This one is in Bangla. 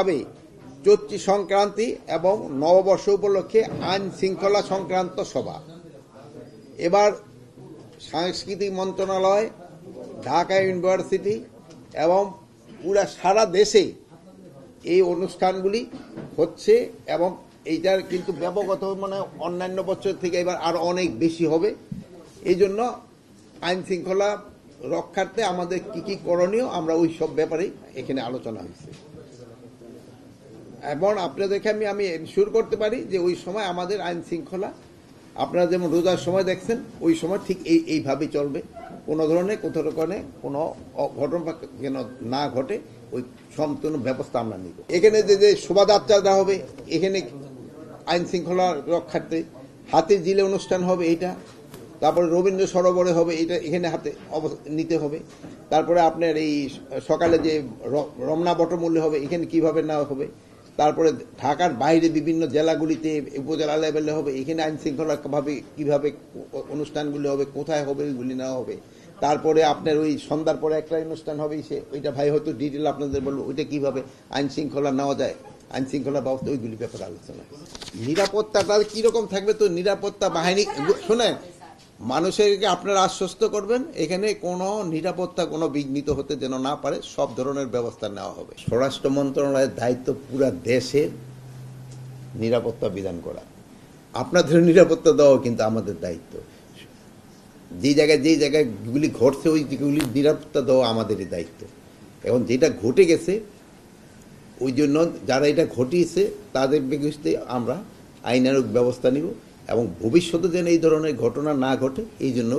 ভাবে চৈত্রী সংক্রান্তি এবং নববর্ষ উপলক্ষে আইন শৃঙ্খলা সংক্রান্ত সভা। এবার সাংস্কৃতিক মন্ত্রণালয়, ঢাকা ইউনিভার্সিটি এবং পুরা সারা দেশে এই অনুষ্ঠানগুলি হচ্ছে এবং এইটার কিন্তু ব্যাপকত মানে অন্যান্য বছর থেকে এবার আরো অনেক বেশি হবে। এই জন্য আইন শৃঙ্খলা রক্ষার্থে আমাদের কি কি করণীয় আমরা ওই সব ব্যাপারে এখানে আলোচনা হয়েছে এবং আপনাদেরকে আমি এনশিওর করতে পারি যে ওই সময় আমাদের আইন শৃঙ্খলা আপনারা যেমন রোজার সময় দেখছেন ওই সময় ঠিক এইভাবেই চলবে। কোনো ধরনের কোথাও কোনো ঘটনা যেন না ঘটে ওই সম্পূর্ণ ব্যবস্থা আমরা নিব। এখানে যে শোভাযাত্রা হবে, এখানে আইন শৃঙ্খলা রক্ষার্থে হাতির ঝিলে অনুষ্ঠান হবে এইটা, তারপরে রবীন্দ্র সরোবরে হবে এটা, এখানে হাতে নিতে হবে। তারপরে আপনার এই সকালে যে রমনা বটমূল্য হবে এখানে কিভাবে নেওয়া হবে। তারপরে ঢাকার বাইরে বিভিন্ন জেলাগুলিতে উপজেলা লেভেলে হবে, এখানে আইন শৃঙ্খলা ভাবে কিভাবে অনুষ্ঠানগুলি হবে, কোথায় হবে ওইগুলি নেওয়া হবে। তারপরে আপনার ওই সন্ধ্যার পরে একটা অনুষ্ঠান হবে, ওইটা ভাই হয়তো ডিটেল আপনাদের বলবো ওইটা কিভাবে আইন শৃঙ্খলা নেওয়া যায়, আইন শৃঙ্খলা ব্যবস্থা ওইগুলি ব্যাপারে আলোচনা। নিরাপত্তাটা কিরকম থাকবে, তো নিরাপত্তা বাহিনী শোনেন, মানুষেরকে আপনারা আশ্বস্ত করবেন এখানে কোনো নিরাপত্তা কোনো বিঘ্নিত হতে যেন না পারে, সব ধরনের ব্যবস্থা নেওয়া হবে। স্বরাষ্ট্র মন্ত্রণালয়ের দায়িত্ব পুরা দেশের নিরাপত্তা বিধান করা, আপনাদের নিরাপত্তা দেওয়া কিন্তু আমাদের দায়িত্ব। যে জায়গাগুলি ঘটছে ওই দিকগুলির নিরাপত্তা দেওয়া আমাদেরই দায়িত্ব। এখন যেটা ঘটে গেছে ওই জন্য যারা এটা ঘটিয়েছে তাদের বিরুদ্ধে আমরা আইনানুগ ব্যবস্থা নিব এবং ভবিষ্যতে যেন এই ধরনের ঘটনা না ঘটে এই জন্য